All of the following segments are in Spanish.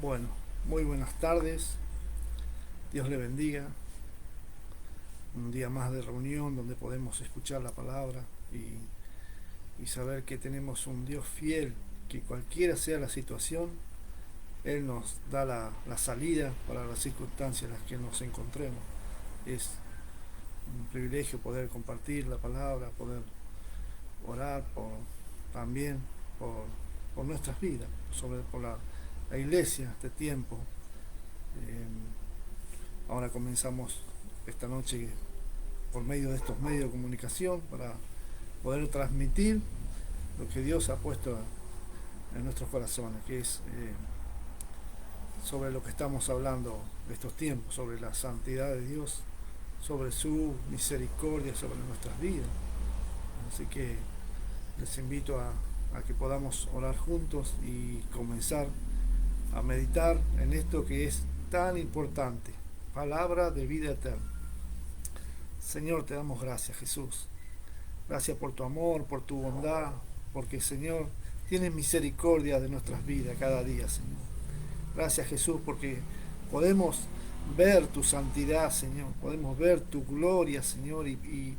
Bueno, muy buenas tardes, Dios le bendiga. Un día más de reunión donde podemos escuchar la palabra y saber que tenemos un Dios fiel, que cualquiera sea la situación, Él nos da la salida para las circunstancias en las que nos encontremos. Es un privilegio poder compartir la palabra, poder orar también por, por nuestras vidas, por la iglesia, este tiempo. Ahora comenzamos esta noche por medio de estos medios de comunicación para poder transmitir lo que Dios ha puesto en nuestros corazones, que es sobre lo que estamos hablando de estos tiempos, sobre la santidad de Dios, sobre su misericordia sobre nuestras vidas. Así que les invito a que podamos orar juntos y comenzar a meditar en esto que es tan importante, palabra de vida eterna. Señor, te damos gracias, Jesús. Gracias por tu amor, por tu bondad, porque, Señor, tienes misericordia de nuestras vidas cada día, Señor. Gracias, Jesús, porque podemos ver tu santidad, Señor. Podemos ver tu gloria, Señor, y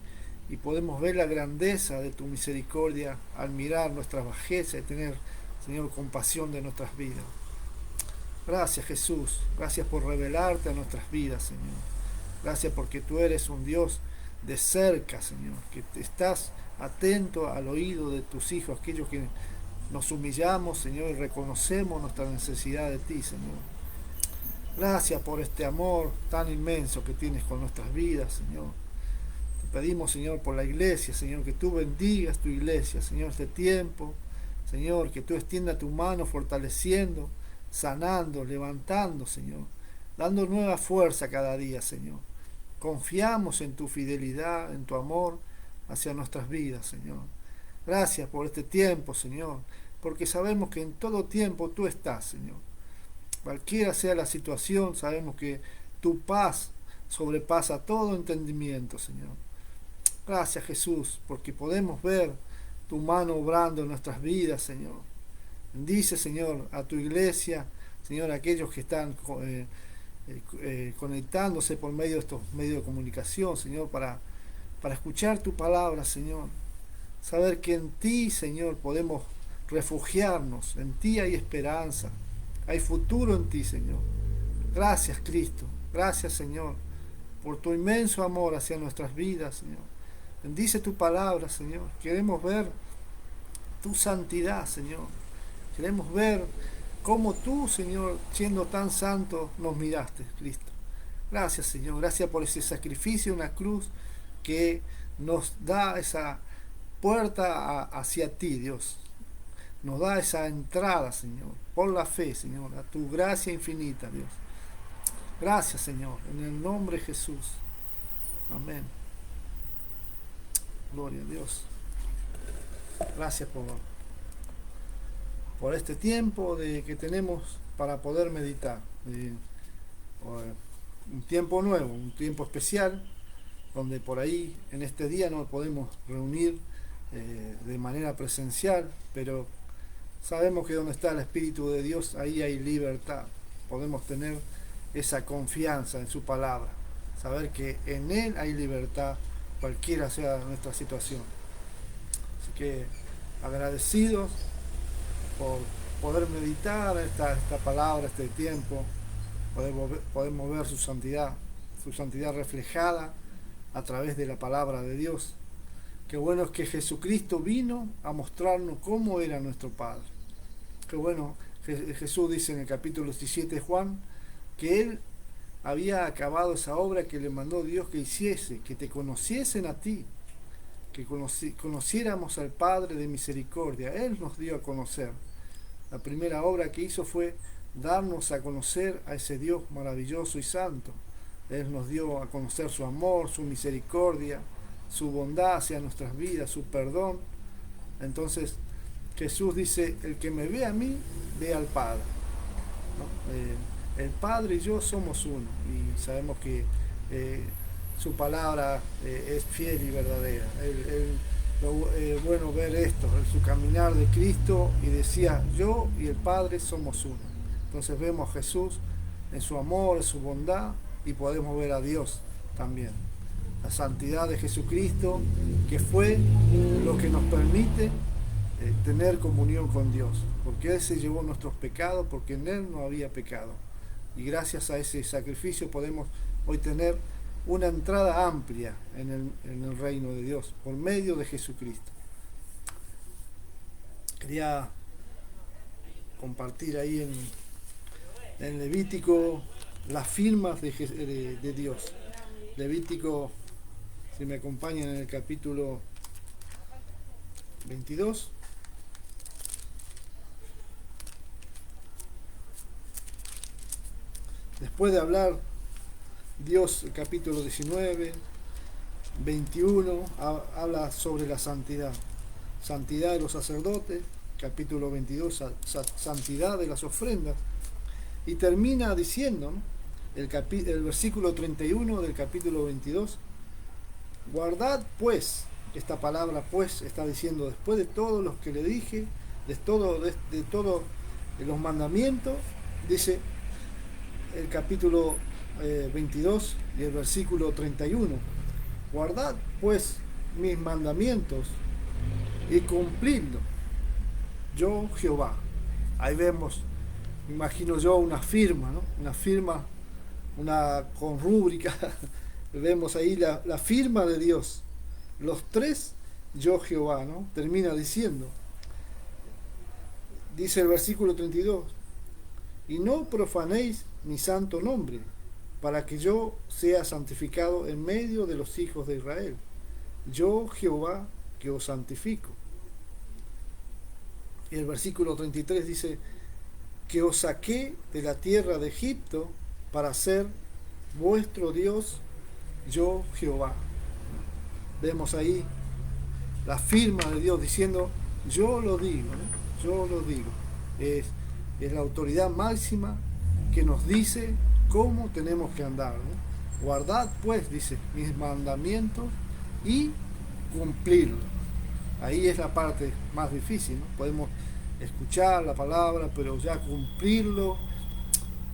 podemos ver la grandeza de tu misericordia al mirar nuestras bajezas y tener, Señor, compasión de nuestras vidas. Gracias, Jesús. Gracias por revelarte a nuestras vidas, Señor. Gracias porque tú eres un Dios de cerca, Señor, que estás atento al oído de tus hijos, aquellos que nos humillamos, Señor, y reconocemos nuestra necesidad de ti, Señor. Gracias por este amor tan inmenso que tienes con nuestras vidas, Señor. Te pedimos, Señor, por la iglesia, Señor, que tú bendigas tu iglesia, Señor, este tiempo, Señor, que tú extiendas tu mano fortaleciendo, sanando, levantando, Señor, dando nueva fuerza cada día, Señor. Confiamos en tu fidelidad, en tu amor hacia nuestras vidas, Señor. Gracias por este tiempo, Señor, porque sabemos que en todo tiempo tú estás, Señor. Cualquiera sea la situación, sabemos que tu paz sobrepasa todo entendimiento, Señor. Gracias, Jesús, porque podemos ver tu mano obrando en nuestras vidas, Señor. Bendice, Señor, a tu iglesia, Señor, a aquellos que están conectándose por medio de estos medios de comunicación, Señor, para escuchar tu palabra, Señor. Saber que en ti, Señor, podemos refugiarnos, en ti hay esperanza, hay futuro en ti, Señor. Gracias, Cristo, gracias, Señor, por tu inmenso amor hacia nuestras vidas, Señor. Bendice tu palabra, Señor. Queremos ver tu santidad, Señor. Queremos ver cómo tú, Señor, siendo tan santo, nos miraste, Cristo. Gracias, Señor. Gracias por ese sacrificio en la cruz que nos da esa puerta hacia ti, Dios. Nos da esa entrada, Señor, por la fe, Señor, a tu gracia infinita, Dios. Gracias, Señor, en el nombre de Jesús. Amén. Gloria a Dios. Gracias por este tiempo que tenemos para poder meditar. Un tiempo nuevo, un tiempo especial, donde por ahí en este día no podemos reunir de manera presencial, pero sabemos que donde está el Espíritu de Dios, ahí hay libertad. Podemos tener esa confianza en su palabra, saber que en Él hay libertad, cualquiera sea nuestra situación. Así que agradecidos por poder meditar esta palabra, este tiempo, podemos ver su santidad reflejada a través de la palabra de Dios. Qué bueno es que Jesucristo vino a mostrarnos cómo era nuestro Padre. Qué bueno, Jesús dice en el capítulo 17 de Juan, que Él había acabado esa obra que le mandó Dios que hiciese, que te conociesen a ti, que conociéramos al Padre de misericordia. Él nos dio a conocer. La primera obra que hizo fue darnos a conocer a ese Dios maravilloso y santo. Él nos dio a conocer su amor, su misericordia, su bondad hacia nuestras vidas, su perdón. Entonces Jesús dice, el que me ve a mí, ve al Padre, ¿no? El Padre y yo somos uno, y sabemos que su palabra es fiel y verdadera. Bueno ver esto, su caminar de Cristo, y decía, yo y el Padre somos uno. Entonces vemos a Jesús en su amor, en su bondad, y podemos ver a Dios también. La santidad de Jesucristo, que fue lo que nos permite tener comunión con Dios, porque Él se llevó nuestros pecados, porque en Él no había pecado. Y gracias a ese sacrificio podemos hoy tener una entrada amplia en el reino de Dios, por medio de Jesucristo. Quería compartir ahí en Levítico las firmas de Dios. Levítico, si me acompañan, en el capítulo 22. Después de hablar Dios, el capítulo 19, 21, habla sobre la santidad. Santidad de los sacerdotes, capítulo 22, santidad de las ofrendas. Y termina diciendo, ¿no?, el versículo 31 del capítulo 22, guardad pues, esta palabra pues está diciendo, después de todos los que le dije, de todos los mandamientos, dice el capítulo 22 y el versículo 31, guardad pues mis mandamientos y cumplidlo, yo Jehová. Ahí vemos, imagino yo, una firma, ¿no? Una firma, con rúbrica. Vemos ahí la firma de Dios. Los tres, yo Jehová, ¿no? Termina diciendo, dice el versículo 32, y no profanéis mi santo nombre, para que yo sea santificado en medio de los hijos de Israel. Yo Jehová, que os santifico. Y el versículo 33 dice, que os saqué de la tierra de Egipto para ser vuestro Dios, yo Jehová. Vemos ahí la firma de Dios diciendo, yo lo digo, ¿no? Yo lo digo. Es la autoridad máxima que nos dice cómo tenemos que andar, ¿no? Guardad pues, dice, mis mandamientos y cumplirlos. Ahí es la parte más difícil, ¿no? Podemos escuchar la palabra, pero ya cumplirlo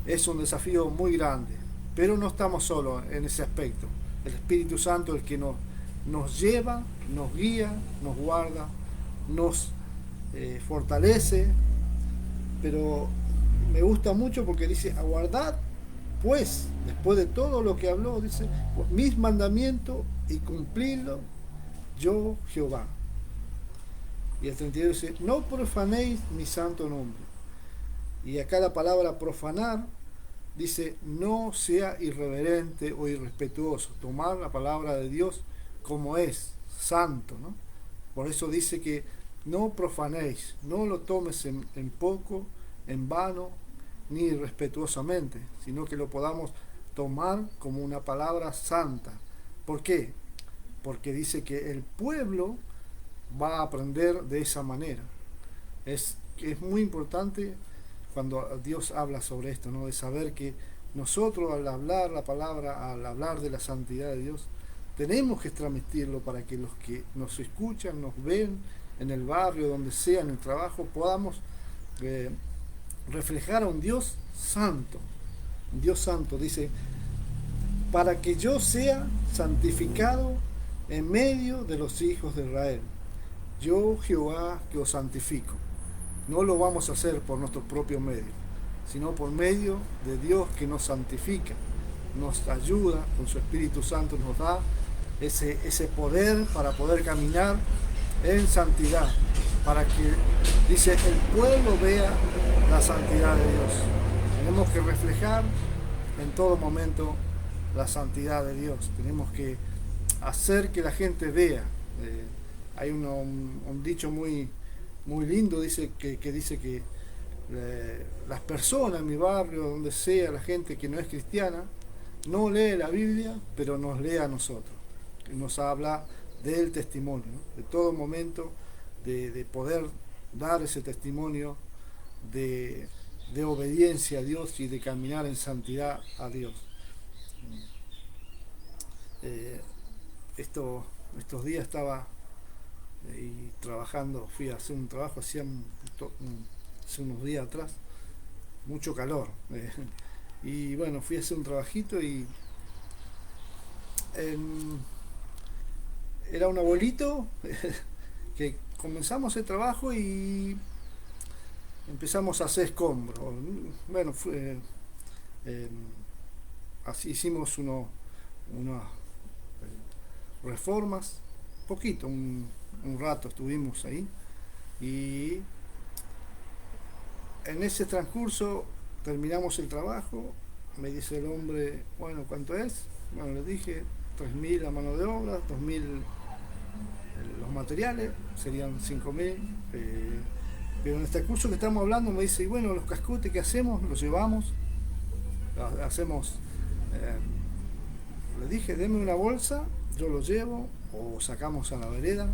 es un desafío muy grande. Pero no estamos solos en ese aspecto. El Espíritu Santo es el que nos lleva, nos guía, nos guarda, nos fortalece. Pero me gusta mucho porque dice, aguardad pues, después de todo lo que habló, dice, mis mandamientos y cumplirlo, yo Jehová. Y el 32 dice, no profanéis mi santo nombre. Y acá la palabra profanar dice, no sea irreverente o irrespetuoso. Tomar la palabra de Dios como es, santo, ¿no? Por eso dice que no profanéis, no lo tomes en poco, en vano, ni irrespetuosamente, sino que lo podamos tomar como una palabra santa. ¿Por qué? Porque dice que el pueblo va a aprender de esa manera. Es muy importante cuando Dios habla sobre esto, ¿no? De saber que nosotros, al hablar la palabra, al hablar de la santidad de Dios, tenemos que transmitirlo para que los que nos escuchan, nos ven en el barrio, donde sea, en el trabajo, podamos reflejar a un Dios santo. Un Dios santo, dice, para que yo sea santificado en medio de los hijos de Israel. Yo Jehová, que os santifico. No lo vamos a hacer por nuestros propios medios, sino por medio de Dios que nos santifica, nos ayuda con su Espíritu Santo, nos da ese poder para poder caminar en santidad, para que, dice, el pueblo vea la santidad de Dios. Tenemos que reflejar en todo momento la santidad de Dios, tenemos que hacer que la gente vea. Hay un dicho muy lindo, dice que dice que las personas en mi barrio, donde sea, la gente que no es cristiana, no lee la Biblia, pero nos lee a nosotros. Nos habla del testimonio, ¿no? De todo momento, de poder dar ese testimonio de obediencia a Dios y de caminar en santidad a Dios. Estos días estaba trabajando, fui a hacer un trabajo hace unos días atrás, mucho calor. Y bueno, fui a hacer un trabajito y em, era un abuelito que comenzamos el trabajo y empezamos a hacer escombros. Bueno, eh, así hicimos unas reformas, poquito, un rato estuvimos ahí y en ese transcurso terminamos el trabajo, me dice el hombre, bueno, ¿cuánto es? Bueno, le dije 3.000 la mano de obra, 2.000 los materiales, serían 5.000. Pero en este curso que estamos hablando me dice, y bueno, los cascotes que hacemos, los llevamos, hacemos, eh, le dije, deme una bolsa, yo lo llevo, o sacamos a la vereda.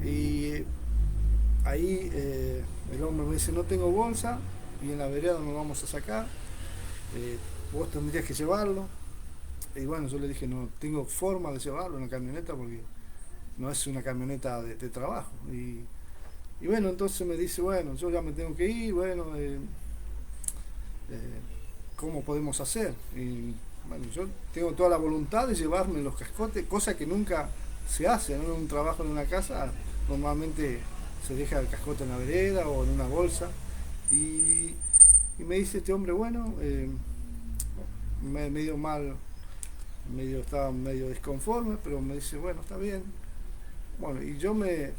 Y ahí el hombre me dice, no tengo bolsa, y en la vereda no lo vamos a sacar, vos tendrías que llevarlo. Y bueno, yo le dije, no tengo forma de llevarlo en la camioneta porque no es una camioneta de trabajo. Y bueno, entonces me dice, bueno, yo ya me tengo que ir, bueno, ¿cómo podemos hacer? Y bueno, yo tengo toda la voluntad de llevarme los cascotes, cosa que nunca se hace, ¿no? En un trabajo en una casa normalmente se deja el cascote en la vereda o en una bolsa. Y, y me dice este hombre, bueno, medio mal, estaba medio disconforme, pero me dice, bueno, está bien. Bueno, y yo me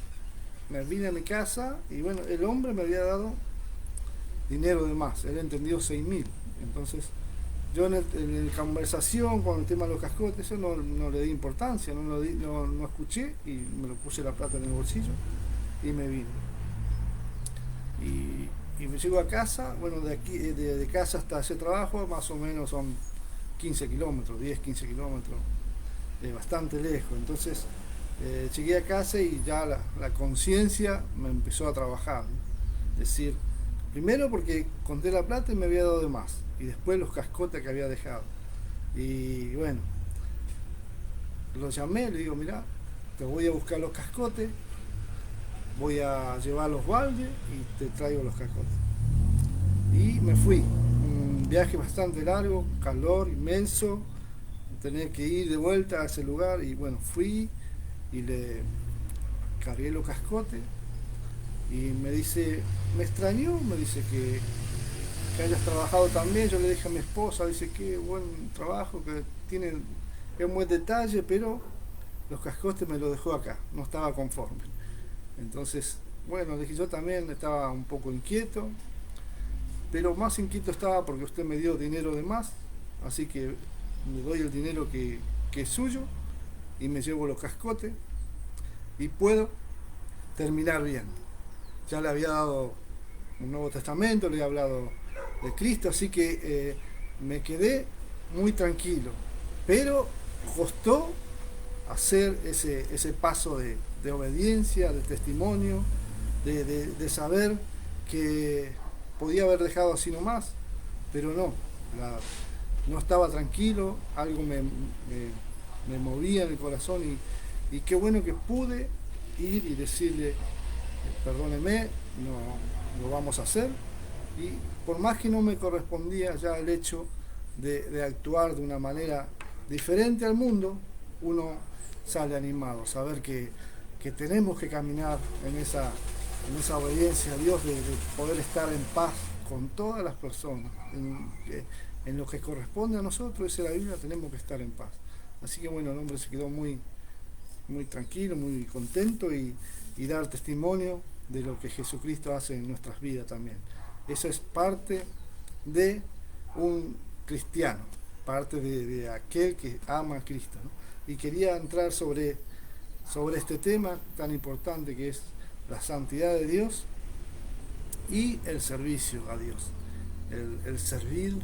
vine a mi casa y bueno, el hombre me había dado dinero de más, él entendió 6.000. Entonces, yo en la conversación con el tema de los cascotes, eso no le di importancia, no escuché y me lo puse la plata en el bolsillo y me vine. Y me llego a casa, bueno, de aquí de casa hasta ese trabajo más o menos son 15 kilómetros, 10, 15 kilómetros, bastante lejos. Entonces llegué a casa y ya la conciencia me empezó a trabajar, ¿no? Es decir, primero porque conté la plata y me había dado de más, y después los cascotes que había dejado. Y bueno, lo llamé, le digo, mirá, te voy a buscar los cascotes, voy a llevar los baldes y te traigo los cascotes. Y me fui, un viaje bastante largo, calor inmenso, tener que ir de vuelta a ese lugar y bueno, fui y le cargué los cascotes y me dice, me extrañó, me dice que hayas trabajado también. Yo le dije a mi esposa, dice, qué buen trabajo, que tiene un buen detalle, pero los cascotes me los dejó acá, no estaba conforme. Entonces, bueno, le dije, yo también estaba un poco inquieto, pero más inquieto estaba porque usted me dio dinero de más, así que le doy el dinero que es suyo y me llevo los cascotes y puedo terminar bien. Ya le había dado un Nuevo Testamento, le había hablado de Cristo, así que me quedé muy tranquilo, pero costó hacer ese paso de obediencia, de testimonio, de saber que podía haber dejado así nomás, pero no, no estaba tranquilo, algo me movía en el corazón y qué bueno que pude ir y decirle, perdóneme, no lo vamos a hacer. Y por más que no me correspondía ya el hecho de actuar de una manera diferente al mundo, uno sale animado, saber que tenemos que caminar en esa obediencia a Dios, de poder estar en paz con todas las personas. En lo que corresponde a nosotros, esa es la Biblia, tenemos que estar en paz. Así que bueno, el hombre se quedó muy, muy tranquilo, muy contento y dar testimonio de lo que Jesucristo hace en nuestras vidas también. Eso es parte de un cristiano, parte de aquel que ama a Cristo, ¿no? Y quería entrar sobre este tema tan importante que es la santidad de Dios y el servicio a Dios. El servir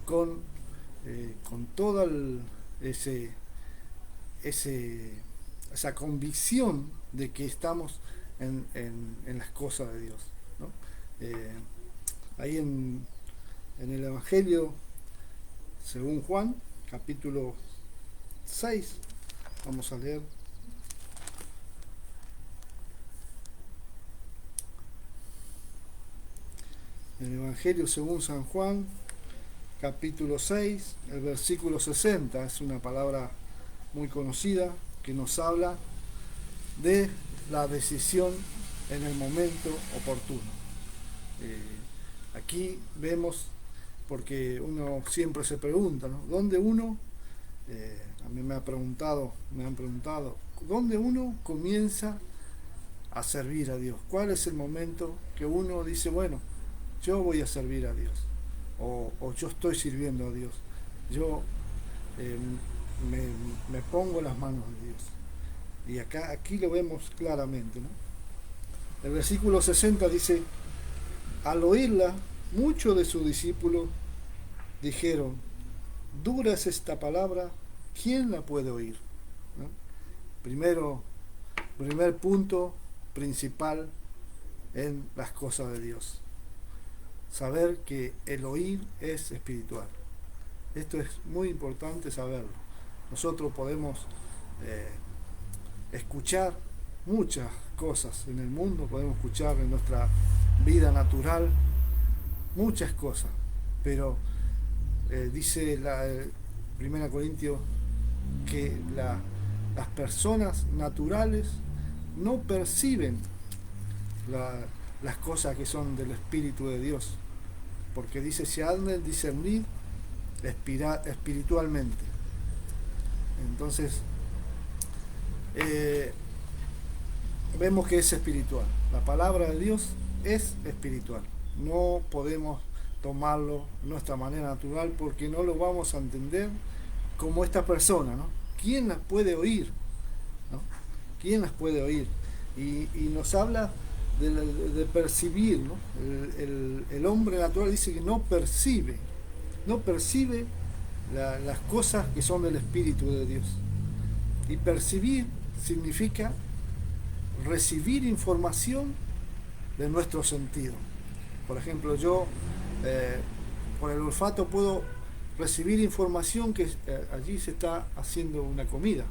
con toda ese, esa convicción de que estamos en las cosas de Dios, ¿no? Eh, Ahí en el Evangelio según Juan, capítulo 6, vamos a leer. el Evangelio según San Juan, capítulo 6, el versículo 60. Es una palabra muy conocida que nos habla de la decisión en el momento oportuno. Aquí vemos, porque uno siempre se pregunta, ¿no? ¿Dónde uno, a mí me han preguntado, ¿dónde uno comienza a servir a Dios? ¿Cuál es el momento que uno dice, bueno, yo voy a servir a Dios? O yo estoy sirviendo a Dios. Yo me pongo en las manos de Dios. Y aquí lo vemos claramente, ¿no? El versículo 60 dice, al oírla, muchos de sus discípulos dijeron, dura es esta palabra, ¿quién la puede oír? ¿No? Primer punto principal en las cosas de Dios. Saber que el oír es espiritual. Esto es muy importante saberlo. Nosotros podemos escuchar muchas cosas en el mundo, podemos escuchar en nuestra vida natural muchas cosas, pero dice la 1 Corintios que las personas naturales no perciben las cosas que son del Espíritu de Dios, porque dice, se han de discernir espiritualmente. Entonces, vemos que es espiritual. La palabra de Dios es espiritual. No podemos tomarlo de nuestra manera natural porque no lo vamos a entender como esta persona, ¿no? ¿Quién las puede oír? ¿No? ¿Quién las puede oír? Y nos habla de percibir, ¿no? El hombre natural dice que no percibe las cosas que son del Espíritu de Dios. Y percibir significa recibir información de nuestro sentido. Por ejemplo, yo por el olfato puedo recibir información que allí se está haciendo una comida,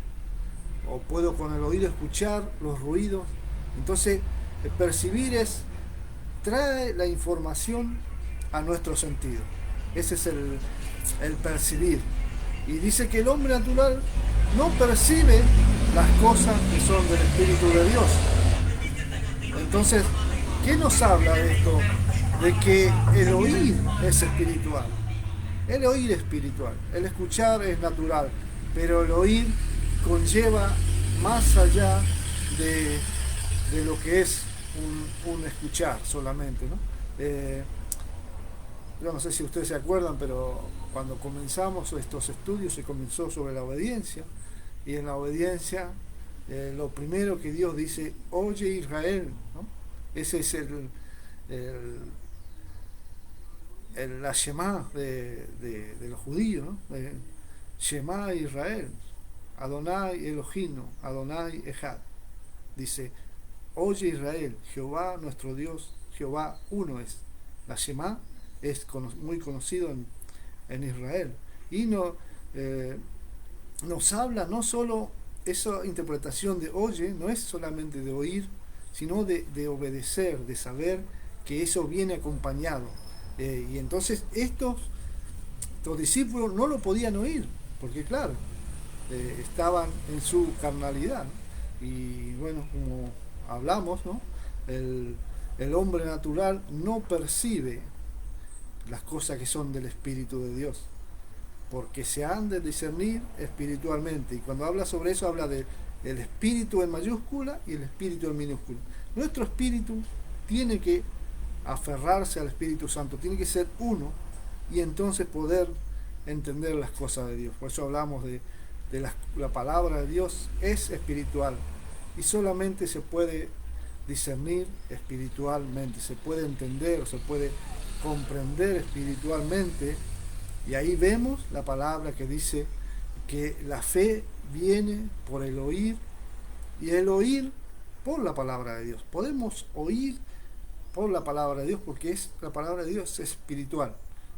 o puedo con el oído escuchar los ruidos. Entonces, percibir trae la información a nuestro sentido. Ese es el percibir. Y dice que el hombre natural no percibe las cosas que son del Espíritu de Dios. Entonces, ¿qué nos habla de esto? De que el oír es espiritual. El oír es espiritual. El escuchar es natural. Pero el oír conlleva más allá de lo que es un escuchar solamente, ¿no? Yo no sé si ustedes se acuerdan, pero cuando comenzamos estos estudios se comenzó sobre la obediencia. Y en la obediencia, lo primero que Dios dice, oye Israel, ¿no? Ese es la Shema de los judíos, ¿no? Shema Israel, Adonai Elohino, Adonai Echad. Dice, oye Israel, Jehová nuestro Dios, Jehová uno es. La Shema es muy conocido en Israel. Y nos habla no solo esa interpretación de oye, no es solamente de oír, sino de obedecer, de saber que eso viene acompañado. Y entonces estos discípulos no lo podían oír, porque claro, estaban en su carnalidad, ¿no? Y bueno, como hablamos, ¿no? El hombre natural no percibe las cosas que son del Espíritu de Dios, porque se han de discernir espiritualmente. Y cuando habla sobre eso, habla del espíritu en mayúscula y el espíritu en minúscula. Nuestro espíritu tiene que aferrarse al Espíritu Santo, tiene que ser uno, y entonces poder entender las cosas de Dios. Por eso hablamos de la palabra de Dios es espiritual, y solamente se puede discernir espiritualmente, se puede entender, se puede comprender espiritualmente. Y ahí vemos la palabra que dice que la fe viene por el oír, y el oír por la palabra de Dios. Podemos oír por la palabra de Dios porque la palabra de Dios es espiritual.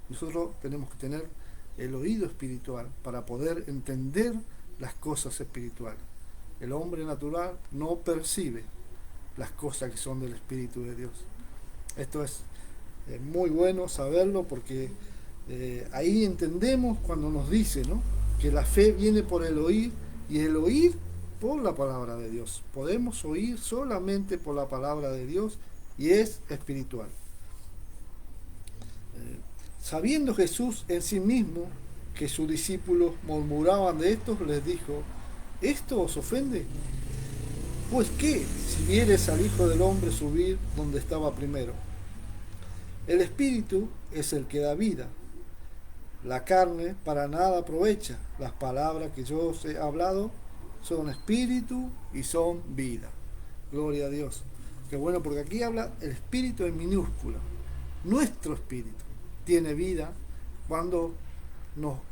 Nosotros tenemos que tener el oído espiritual para poder entender las cosas espirituales. El hombre natural no percibe las cosas que son del Espíritu de Dios. Esto es Es muy bueno saberlo porque ahí entendemos cuando nos dice, ¿no?, que la fe viene por el oír y el oír por la palabra de Dios. Podemos oír solamente por la palabra de Dios y es espiritual. Sabiendo Jesús en sí mismo que sus discípulos murmuraban de esto, les dijo: ¿esto os ofende? Pues qué, si vieres al Hijo del Hombre subir donde estaba primero. El Espíritu es el que da vida. La carne para nada aprovecha. Las palabras que yo os he hablado son espíritu y son vida. Gloria a Dios. Qué bueno, porque aquí habla el espíritu en minúscula. Nuestro espíritu tiene vida cuando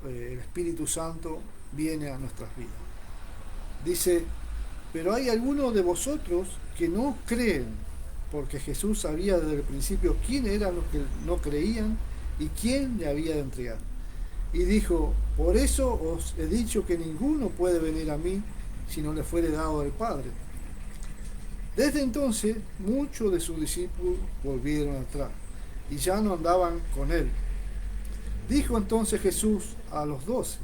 el Espíritu Santo viene a nuestras vidas. Dice: pero hay algunos de vosotros que no creen, porque Jesús sabía desde el principio quién eran los que no creían y quién le había de entregar. Y dijo: por eso os he dicho que ninguno puede venir a mí si no le fuere dado del Padre. Desde entonces muchos de sus discípulos volvieron atrás y ya no andaban con él. Dijo entonces Jesús a los 12: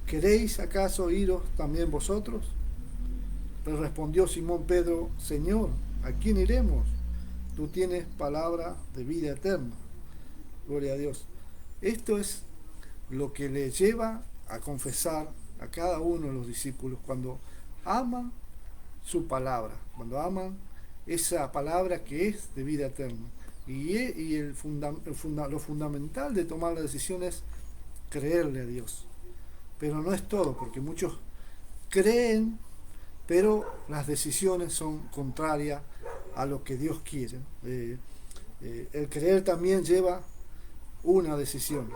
¿queréis acaso iros también vosotros? Le respondió Simón Pedro: Señor, ¿a quién iremos? Tú tienes palabra de vida eterna. Gloria a Dios. Esto es lo que le lleva a confesar a cada uno de los discípulos cuando aman su palabra, cuando aman esa palabra que es de vida eterna. Y lo fundamental de tomar la decisión es creerle a Dios. Pero no es todo, porque muchos creen, pero las decisiones son contrarias a lo que Dios quiere. El creer también lleva una decisión.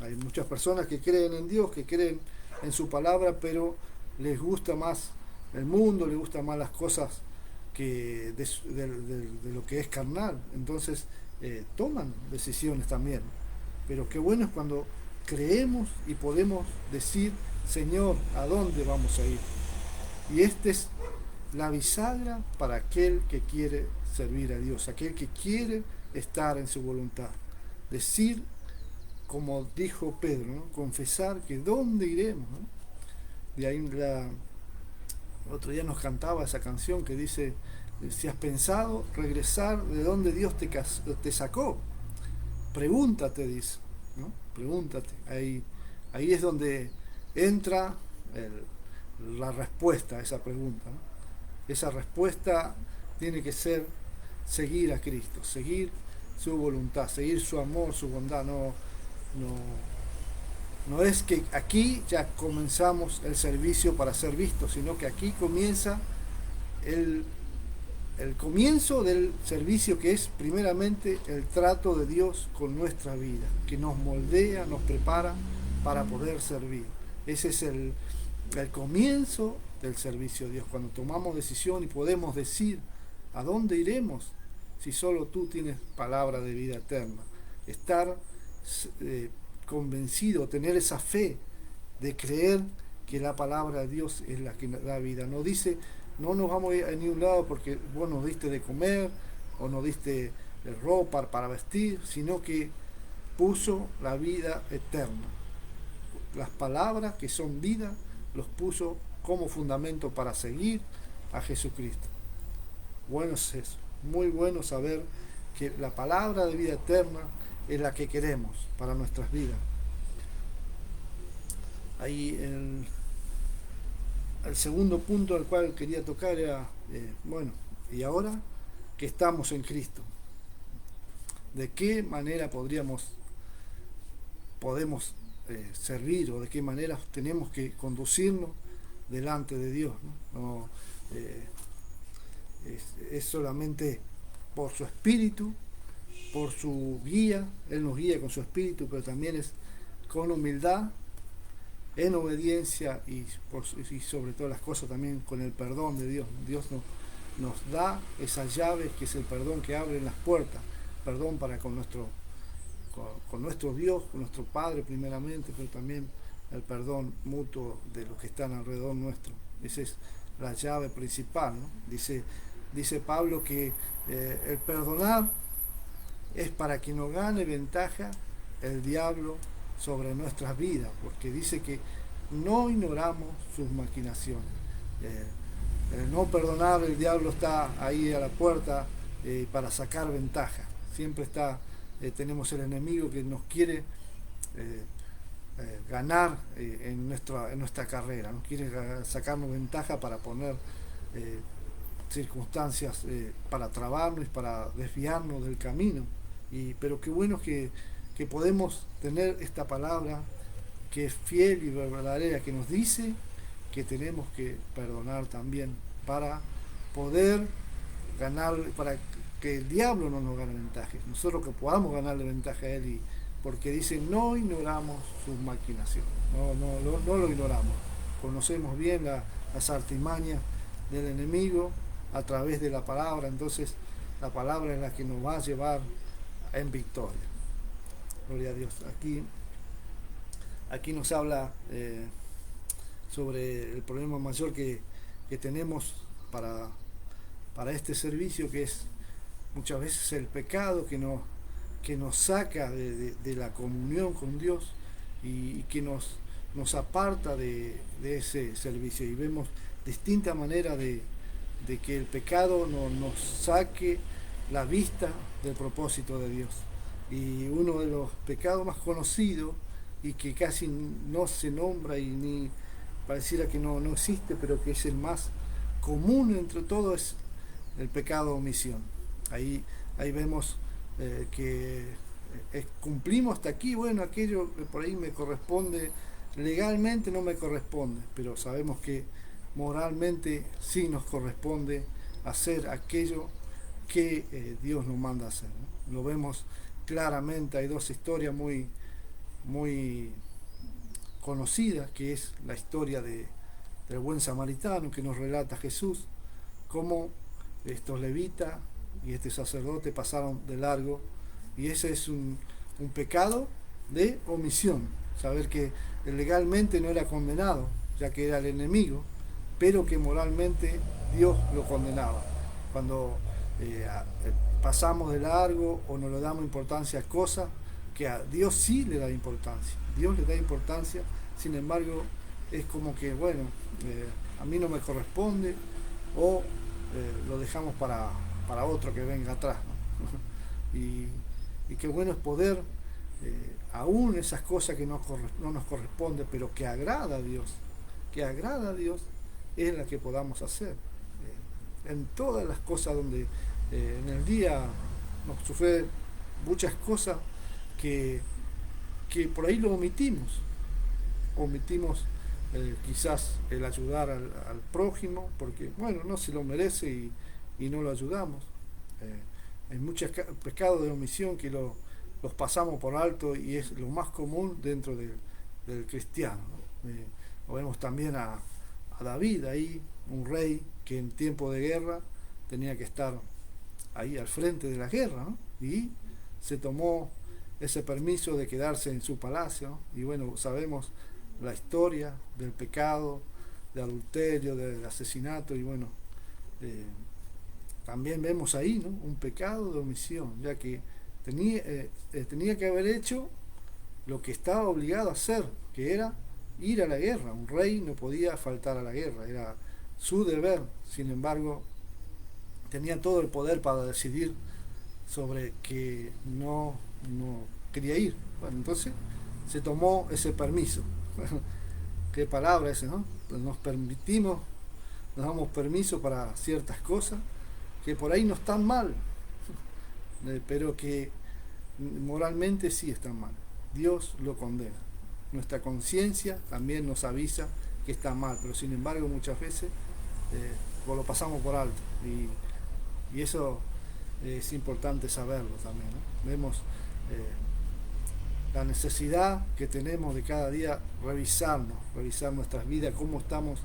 Hay muchas personas que creen en Dios, que creen en su palabra, pero les gusta más el mundo, les gusta más las cosas que de lo que es carnal. Entonces toman decisiones también. Pero qué bueno es cuando creemos y podemos decir: Señor, ¿a dónde vamos a ir? Y esta es la bisagra para aquel que quiere servir a Dios, aquel que quiere estar en su voluntad. Decir, como dijo Pedro, ¿no?, confesar que ¿dónde iremos?, ¿no? De ahí otro día nos cantaba esa canción que dice: si has pensado regresar de donde Dios te sacó, pregúntate, dice, ¿no? Pregúntate. Ahí es donde entra la respuesta a esa pregunta, ¿no? Esa respuesta tiene que ser seguir a Cristo, seguir su voluntad, seguir su amor, su bondad. No es que aquí ya comenzamos el servicio para ser vistos, sino que aquí comienza el comienzo del servicio, que es primeramente el trato de Dios con nuestra vida, que nos moldea, nos prepara para poder servir. Ese es el comienzo del servicio a Dios, cuando tomamos decisión y podemos decir: ¿a dónde iremos si solo tú tienes palabra de vida eterna? Estar convencido, tener esa fe de creer que la palabra de Dios es la que da vida. No dice: no nos vamos a ir a ningún lado porque vos nos diste de comer o nos diste de ropa para vestir, sino que puso la vida eterna. Las palabras que son vida los puso como fundamento para seguir a Jesucristo. Bueno es eso, muy bueno saber que la palabra de vida eterna es la que queremos para nuestras vidas. Ahí el segundo punto al cual quería tocar era, y ahora que estamos en Cristo, ¿de qué manera podemos servir, o de qué manera tenemos que conducirnos delante de Dios, ¿no? Es solamente por su Espíritu, por su guía. Él nos guía con su Espíritu, pero también es con humildad, en obediencia y sobre todas las cosas también con el perdón de Dios. Dios nos da esa llave que es el perdón que abre las puertas, perdón para con nuestro Dios, con nuestro Padre primeramente, pero también el perdón mutuo de los que están alrededor nuestro. Esa es la llave principal, ¿no? Dice Pablo que el perdonar es para que no gane ventaja el diablo sobre nuestras vidas, porque dice que no ignoramos sus maquinaciones. El no perdonar, el diablo está ahí a la puerta para sacar ventaja. Siempre está, tenemos el enemigo que nos quiere ganar en nuestra carrera, nos quiere sacarnos ventaja para poner circunstancias para trabarnos, para desviarnos del camino. Pero qué bueno que podemos tener esta palabra que es fiel y verdadera, que nos dice que tenemos que perdonar también para poder ganar, para que el diablo no nos gane ventaja, nosotros que podamos ganarle ventaja a él, porque dice no ignoramos sus maquinaciones, no lo ignoramos, conocemos bien las artimañas del enemigo a través de la palabra, entonces la palabra es la que nos va a llevar en victoria. Gloria a Dios. Aquí nos habla sobre el problema mayor que tenemos para este servicio, que es muchas veces el pecado que nos saca de la comunión con Dios y que nos aparta de ese servicio. Y vemos distintas maneras de que el pecado nos saque la vista del propósito de Dios. Y uno de los pecados más conocidos y que casi no se nombra y ni pareciera que no existe, pero que es el más común entre todos, es el pecado de omisión. Ahí vemos que cumplimos hasta aquí, bueno, aquello que por ahí me corresponde, legalmente no me corresponde, pero sabemos que moralmente sí nos corresponde hacer aquello que Dios nos manda a hacer, ¿no? Lo vemos claramente, hay dos historias muy conocidas, que es la historia del buen samaritano que nos relata Jesús, cómo estos levitas y este sacerdote pasaron de largo, y ese es un pecado de omisión, saber que legalmente no era condenado, ya que era el enemigo, pero que moralmente Dios lo condenaba. Cuando pasamos de largo o no le damos importancia a cosas que a Dios sí le da importancia, Dios le da importancia, sin embargo es como que bueno, a mí no me corresponde, o lo dejamos para otro que venga atrás, ¿no? y qué bueno es poder aún esas cosas que no nos corresponden, pero que agrada a Dios, es la que podamos hacer en todas las cosas donde en el día nos suceden muchas cosas que por ahí lo omitimos quizás el ayudar al prójimo porque bueno, no se lo merece y no lo ayudamos. Hay muchos pecados de omisión que los pasamos por alto y es lo más común dentro del cristiano, ¿no? Lo vemos también a David ahí, un rey que en tiempo de guerra tenía que estar ahí al frente de la guerra, ¿no? Y se tomó ese permiso de quedarse en su palacio, ¿no? Y bueno, sabemos la historia del pecado, de adulterio, del asesinato, y bueno, también vemos ahí, ¿no? Un pecado de omisión, ya que tenía que haber hecho lo que estaba obligado a hacer, que era ir a la guerra. Un rey no podía faltar a la guerra, era su deber. Sin embargo, tenía todo el poder para decidir sobre que no quería ir. Bueno, entonces se tomó ese permiso. Qué palabra ese, ¿no? Nos damos permiso para ciertas cosas que por ahí no están mal, pero que moralmente sí están mal. Dios lo condena. Nuestra conciencia también nos avisa que está mal, pero sin embargo muchas veces lo pasamos por alto, y eso es importante saberlo también, ¿no? Vemos la necesidad que tenemos de cada día revisar nuestras vidas, cómo estamos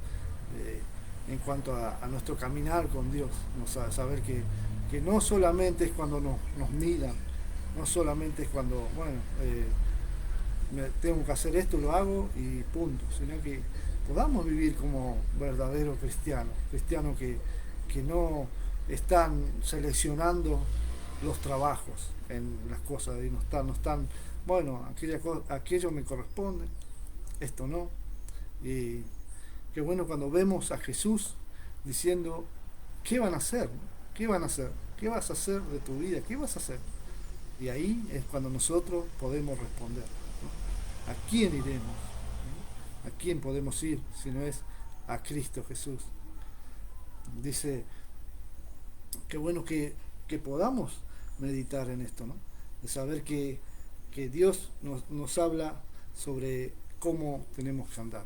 en cuanto a nuestro caminar con Dios, ¿no? Saber que no solamente es cuando nos miran, no solamente es cuando, bueno, tengo que hacer esto, lo hago y punto, sino que podamos vivir como verdaderos cristianos que no están seleccionando los trabajos en las cosas de Dios. No están, bueno, aquello me corresponde, esto no. Y qué bueno cuando vemos a Jesús diciendo, ¿qué van a hacer? ¿Qué van a hacer? ¿Qué vas a hacer de tu vida? ¿Qué vas a hacer? Y ahí es cuando nosotros podemos responder, ¿no? ¿A quién iremos? ¿No? ¿A quién podemos ir si no es a Cristo Jesús? Dice, qué bueno que podamos meditar en esto, ¿no? De saber que Dios nos habla sobre cómo tenemos que andar.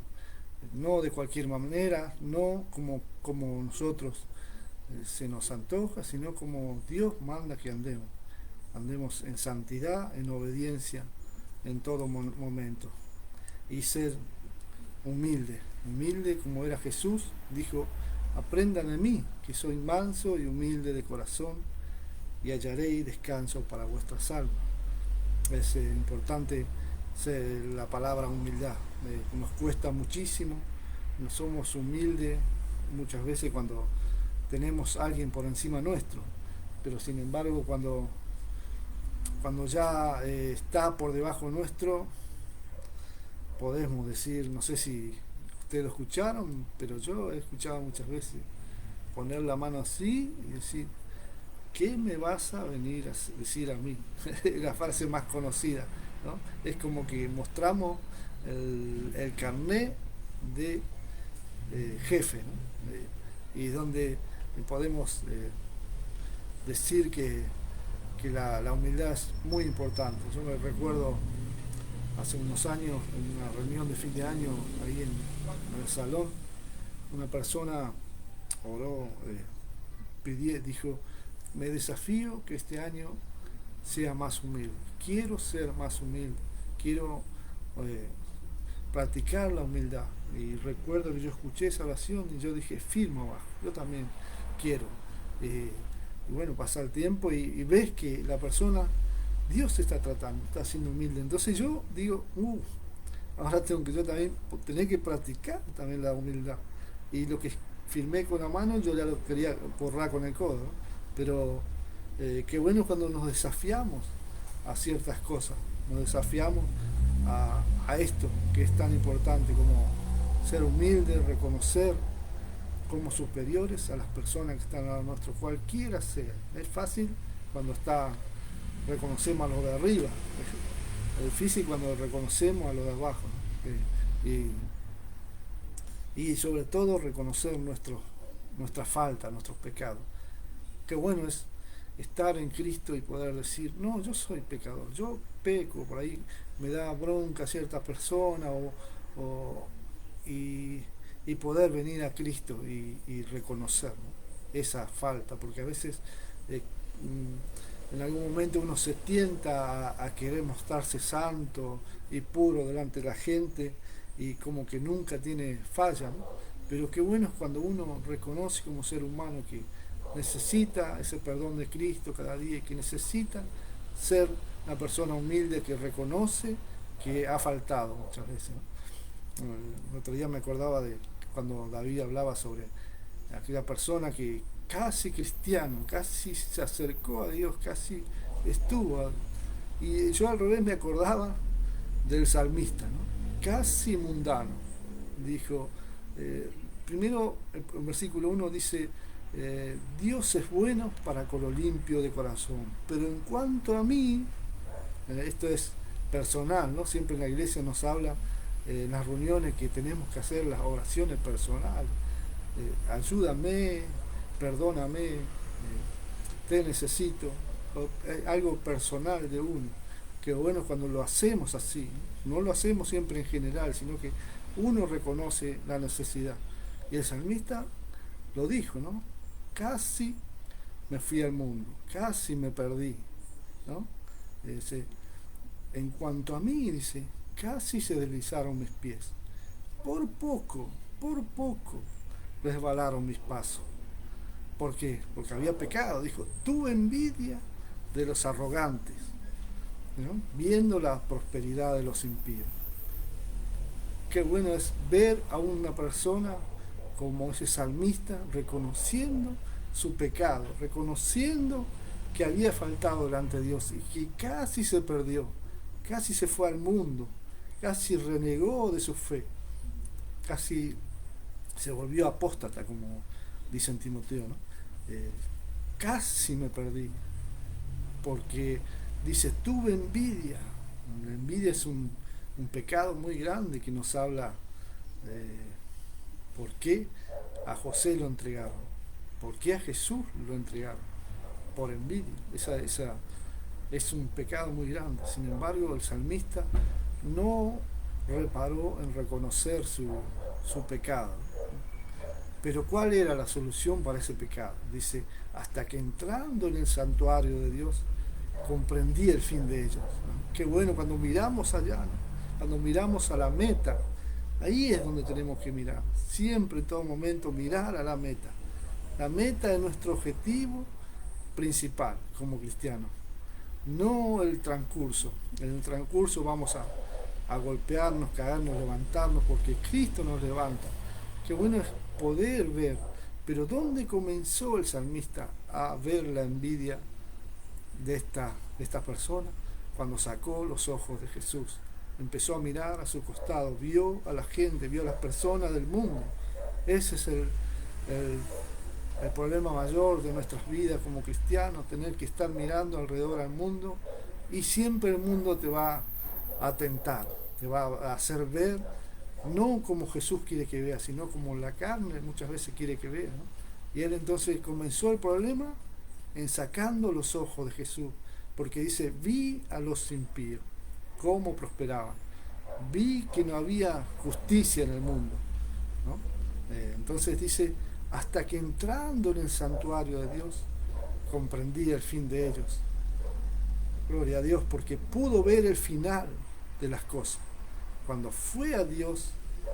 No de cualquier manera, no como nosotros se nos antoja, sino como Dios manda que andemos. Andemos en santidad, en obediencia, en todo momento. Y ser humilde como era Jesús, dijo, aprendan de mí, que soy manso y humilde de corazón, y hallaréis descanso para vuestras almas. Es importante la palabra humildad. Nos cuesta muchísimo, no somos humildes muchas veces cuando tenemos a alguien por encima nuestro, pero sin embargo cuando ya está por debajo nuestro, podemos decir, no sé si ustedes lo escucharon, pero yo he escuchado muchas veces poner la mano así y decir, ¿qué me vas a venir a decir a mí? La frase más conocida, ¿no? Es como que mostramos el carné de jefe, ¿no? Y donde podemos decir que la humildad es muy importante. Yo me recuerdo hace unos años, en una reunión de fin de año, ahí en el salón, una persona oró, dijo, me desafío que este año sea más humilde. Quiero ser más humilde. Quiero practicar la humildad. Y recuerdo que yo escuché esa oración y yo dije, firmo abajo. Yo también quiero. Y bueno, pasa el tiempo y ves que la persona, Dios se está tratando, está siendo humilde. Entonces yo digo, ahora tengo que yo también tener que practicar también la humildad. Y lo que firmé con la mano yo ya lo quería borrar con el codo, ¿no? Pero qué bueno cuando nos desafiamos a ciertas cosas, nos desafiamos a esto que es tan importante como ser humilde, reconocer como superiores a las personas que están a nuestro, cualquiera sea. Es fácil cuando reconocemos a los de arriba, es difícil cuando reconocemos a los de abajo, ¿no? Y sobre todo reconocer nuestras faltas, nuestros pecados. Qué bueno es estar en Cristo y poder decir, no, yo soy pecador, yo peco, por ahí me da bronca cierta persona y poder venir a Cristo y reconocer, ¿no? Esa falta, porque a veces en algún momento uno se tienta a querer mostrarse santo y puro delante de la gente y como que nunca tiene falla, ¿no? Pero qué bueno es cuando uno reconoce como ser humano que necesita ese perdón de Cristo cada día y que necesita ser una persona humilde que reconoce que ha faltado muchas veces, ¿no? El otro día me acordaba de cuando David hablaba sobre aquella persona que casi cristiano, casi se acercó a Dios, casi estuvo, y yo al revés me acordaba del salmista, ¿no? Casi mundano, dijo, primero el versículo 1 dice, Dios es bueno para con lo limpio de corazón, pero en cuanto a mí, esto es personal, ¿no? Siempre en la iglesia nos habla en las reuniones que tenemos que hacer las oraciones personales, ayúdame, perdóname, te necesito, algo personal de uno, que bueno cuando lo hacemos así, no lo hacemos siempre en general, sino que uno reconoce la necesidad. Y el salmista lo dijo, ¿no? Casi me fui al mundo, casi me perdí, ¿no? En cuanto a mí, dice, casi se deslizaron mis pies. Por poco resbalaron mis pasos. ¿Por qué? Porque había pecado. Dijo, tuve envidia de los arrogantes, ¿no? Viendo la prosperidad de los impíos. Qué bueno es ver a una persona como ese salmista reconociendo su pecado, reconociendo que había faltado delante de Dios y que casi se perdió, casi se fue al mundo, casi renegó de su fe, casi se volvió apóstata, como dice en Timoteo, ¿no? Casi me perdí, porque dice, tuve envidia. La envidia es un pecado muy grande que nos habla por qué a José lo entregaron, por qué a Jesús lo entregaron, por envidia. Esa es un pecado muy grande. Sin embargo, el salmista no reparó en reconocer su pecado. Pero ¿cuál era la solución para ese pecado? Dice, hasta que entrando en el santuario de Dios, comprendí el fin de ellos, ¿no? Qué bueno cuando miramos allá, ¿no? Cuando miramos a la meta, ahí es donde tenemos que mirar. Siempre, en todo momento, mirar a la meta. La meta es nuestro objetivo principal como cristianos, no el transcurso. En el transcurso vamos a golpearnos, caernos, levantarnos, porque Cristo nos levanta. Qué bueno es poder ver, pero ¿dónde comenzó el salmista a ver la envidia de esta persona? Cuando sacó los ojos de Jesús, empezó a mirar a su costado, vio a la gente, vio a las personas del mundo. Ese es el problema mayor de nuestras vidas como cristianos, tener que estar mirando alrededor al mundo, y siempre el mundo te va a tentar, te va a hacer ver no como Jesús quiere que veas, sino como la carne muchas veces quiere que veas, ¿no? Y él entonces comenzó el problema en sacando los ojos de Jesús, porque dice, vi a los impíos, cómo prosperaban, vi que no había justicia en el mundo, ¿no? Entonces dice, hasta que entrando en el santuario de Dios, comprendí el fin de ellos. Gloria a Dios, porque pudo ver el final de las cosas. Cuando fue a Dios,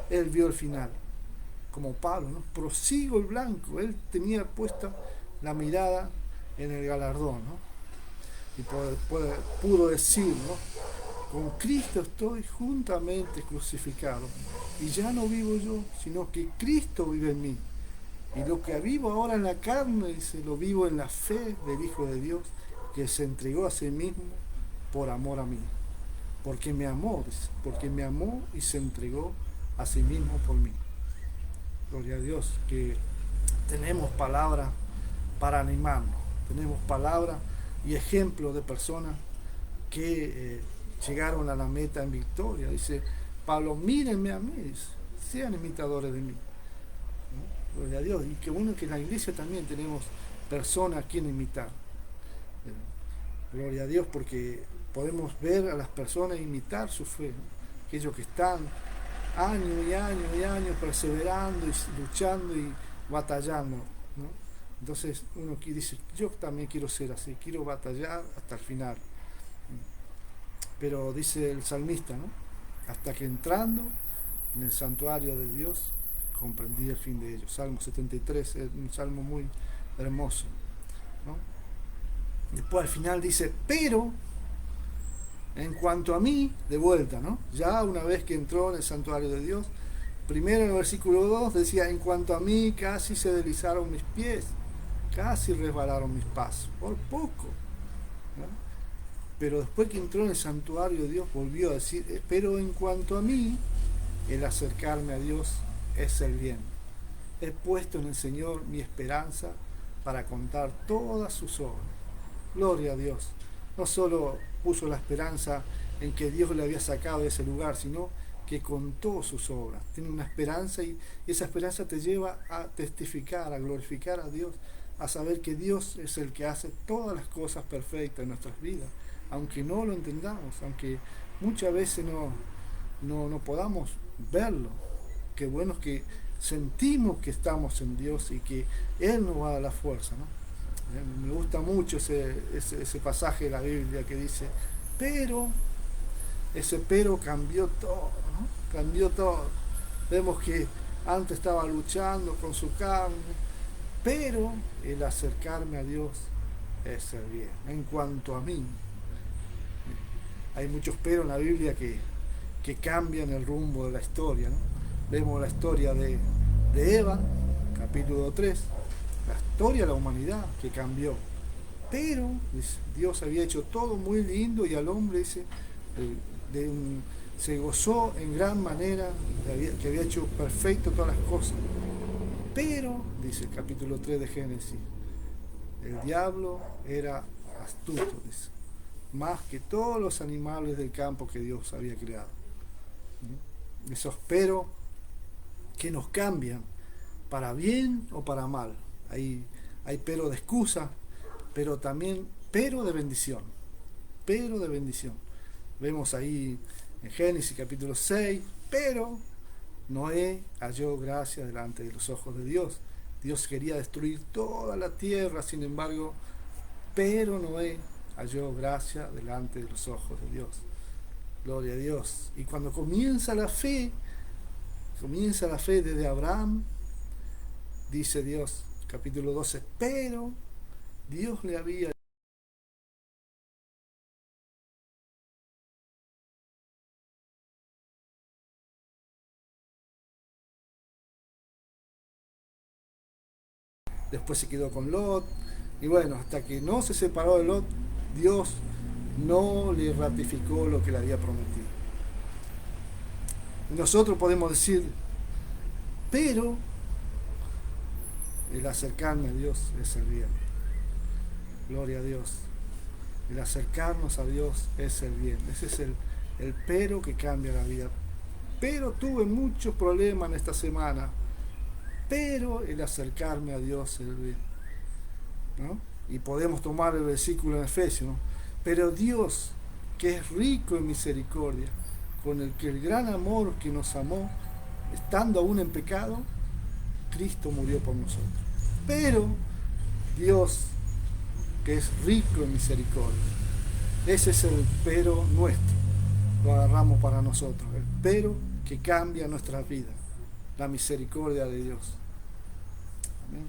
él vio el final. Como Pablo, ¿no? Prosigo el blanco. Él tenía puesta la mirada en el galardón, ¿no? Y pudo decir, ¿no? Con Cristo estoy juntamente crucificado. Y ya no vivo yo, sino que Cristo vive en mí. Y lo que vivo ahora en la carne, dice, lo vivo en la fe del Hijo de Dios, que se entregó a sí mismo por amor a mí. Porque me amó, dice, porque me amó y se entregó a sí mismo por mí. Gloria a Dios, que tenemos palabras para animarnos, tenemos palabras y ejemplos de personas que llegaron a la meta en victoria. Dice Pablo, mírenme a mí, dice, sean imitadores de mí. ¿No? Gloria a Dios, y qué bueno que en la iglesia también tenemos personas a quien imitar. Gloria a Dios, porque podemos ver a las personas imitar su fe, ¿no? Aquellos que están años y años y años perseverando y luchando y batallando, ¿no? Entonces uno dice, yo también quiero ser así, quiero batallar hasta el final. Pero dice el salmista, ¿no? Hasta que entrando en el santuario de Dios, comprendí el fin de ellos. Salmo 73, es un salmo muy hermoso, ¿no? Después al final dice, pero en cuanto a mí, de vuelta, ¿no? Ya una vez que entró en el santuario de Dios, primero en el versículo 2 decía, en cuanto a mí casi se deslizaron mis pies, casi resbalaron mis pasos, por poco, ¿no? Pero después que entró en el santuario de Dios, volvió a decir, pero en cuanto a mí, el acercarme a Dios es el bien. He puesto en el Señor mi esperanza para contar todas sus obras. Gloria a Dios. No solo puso la esperanza en que Dios le había sacado de ese lugar, sino que contó sus obras. Tiene una esperanza y esa esperanza te lleva a testificar, a glorificar a Dios, a saber que Dios es el que hace todas las cosas perfectas en nuestras vidas, aunque no lo entendamos, aunque muchas veces no podamos verlo. Qué bueno es que sentimos que estamos en Dios y que Él nos va a dar la fuerza, ¿no? Me gusta mucho ese pasaje de la Biblia que dice, pero, ese pero cambió todo, ¿no? Cambió todo. Vemos que antes estaba luchando con su carne, pero el acercarme a Dios es el bien. En cuanto a mí, hay muchos pero en la Biblia que cambian el rumbo de la historia, ¿no? Vemos la historia de Eva, capítulo 3, la historia de la humanidad que cambió Pero dice, Dios había hecho todo muy lindo y al hombre dice, se gozó en gran manera, que había hecho perfecto todas las cosas. Pero, dice el capítulo 3 de Génesis, el diablo era astuto, dice, más que todos los animales del campo que Dios había creado. Esos pero que nos cambian para bien o para mal. Hay pero de excusa, pero también pero de bendición. Pero de bendición. Vemos ahí en Génesis capítulo 6, pero Noé halló gracia delante de los ojos de Dios. Dios quería destruir toda la tierra, sin embargo, pero Noé halló gracia delante de los ojos de Dios. Gloria a Dios. Y cuando comienza la fe desde Abraham, dice Dios, capítulo 12, pero Dios le había después se quedó con Lot, y bueno, hasta que no se separó de Lot, Dios no le ratificó lo que le había prometido. Y nosotros podemos decir, pero el acercarme a Dios es el bien. Gloria a Dios. El acercarnos a Dios es el bien. Ese es el pero que cambia la vida. Pero tuve muchos problemas en esta semana. Pero el acercarme a Dios es el bien. ¿No? Y podemos tomar el versículo en Efesios, ¿no? Pero Dios, que es rico en misericordia, con el que el gran amor que nos amó, estando aún en pecado, Cristo murió por nosotros. Pero Dios, que es rico en misericordia, ese es el pero nuestro, lo agarramos para nosotros, el pero que cambia nuestras vidas, la misericordia de Dios. Amén.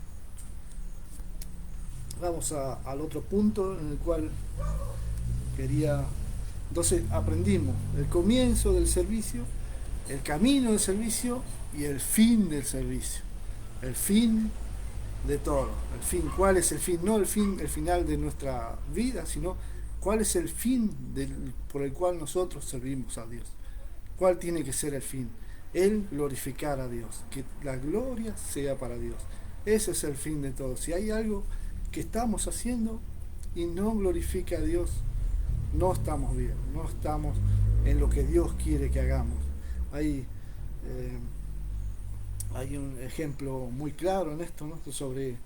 Vamos al otro punto en el cual quería. Entonces aprendimos el comienzo del servicio, el camino del servicio y el fin del servicio. El fin de todo. El fin, ¿cuál es el fin? No el final de nuestra vida, sino cuál es el fin por el cual nosotros servimos a Dios. ¿Cuál tiene que ser el fin? El glorificar a Dios, que la gloria sea para Dios. Ese es el fin de todo. Si hay algo que estamos haciendo y no glorifica a Dios, no estamos bien, no estamos en lo que Dios quiere que hagamos. Hay un ejemplo muy claro en esto, ¿no? sobre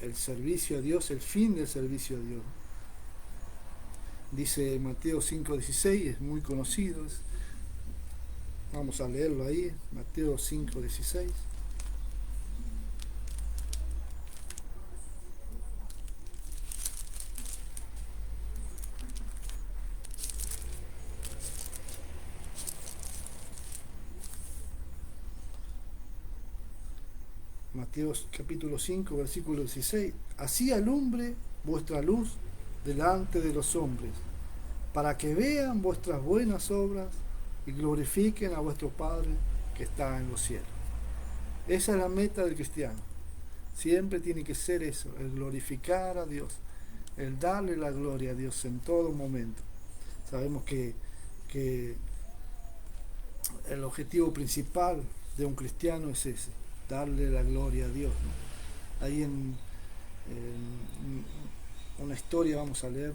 el servicio a Dios, el fin del servicio a Dios. Dice Mateo 5:16, es muy conocido, vamos a leerlo ahí, Mateo 5:16. Mateo capítulo 5, versículo 16. Así alumbre vuestra luz delante de los hombres, para que vean vuestras buenas obras y glorifiquen a vuestro Padre que está en los cielos. Esa es la meta del cristiano. Siempre tiene que ser eso, el glorificar a Dios, el darle la gloria a Dios en todo momento. Sabemos que el objetivo principal de un cristiano es ese, darle la gloria a Dios, ¿no? Ahí en una historia vamos a leer,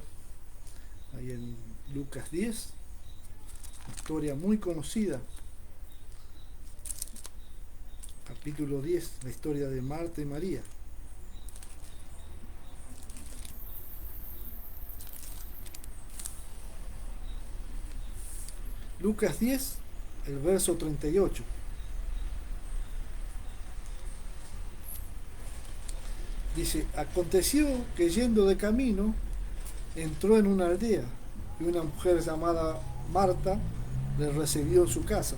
ahí en Lucas 10, una historia muy conocida, capítulo 10, la historia de Marta y María. Lucas 10, el verso 38. Dice, aconteció que yendo de camino, entró en una aldea y una mujer llamada Marta le recibió en su casa.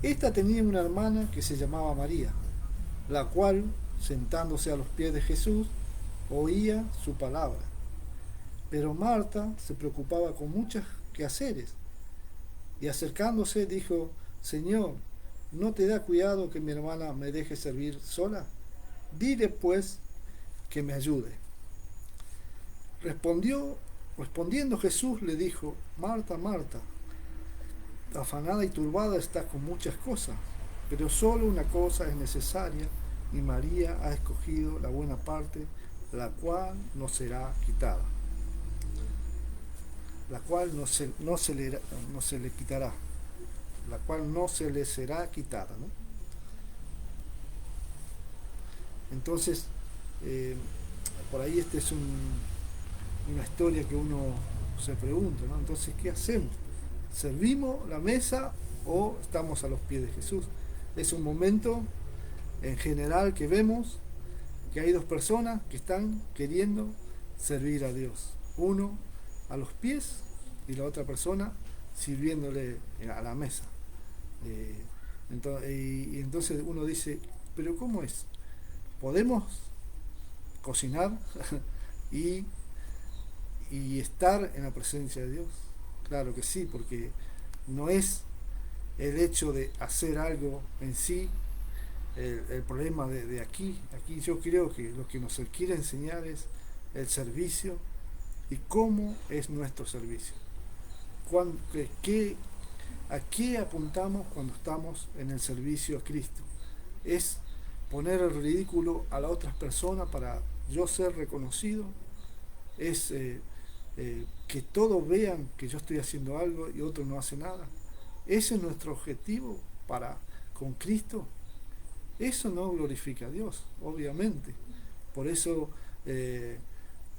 Esta tenía una hermana que se llamaba María, la cual, sentándose a los pies de Jesús, oía su palabra. Pero Marta se preocupaba con muchos quehaceres y acercándose dijo, Señor, ¿no te da cuidado que mi hermana me deje servir sola? Dile pues que me ayude. Respondiendo Jesús le dijo: Marta, Marta, afanada y turbada estás con muchas cosas, pero solo una cosa es necesaria, y María ha escogido la buena parte, la cual no será quitada. La cual no se le quitará. La cual no se le será quitada, ¿no? Entonces, por ahí esta es una historia que uno se pregunta, ¿no? Entonces, ¿qué hacemos? ¿Servimos la mesa o estamos a los pies de Jesús? Es un momento en general que vemos que hay dos personas que están queriendo servir a Dios. Uno a los pies y la otra persona sirviéndole a la mesa. Entonces uno dice, ¿pero cómo es? ¿Podemos cocinar y estar en la presencia de Dios? Claro que sí, porque no es el hecho de hacer algo en sí el problema de aquí. Aquí yo creo que lo que nos quiere enseñar es el servicio y cómo es nuestro servicio. ¿A qué apuntamos cuando estamos en el servicio a Cristo? ¿Es poner el ridículo a las otras personas para yo ser reconocido? ¿Es que todos vean que yo estoy haciendo algo y otro no hace nada? ¿Ese es nuestro objetivo con Cristo? Eso no glorifica a Dios, obviamente. Por eso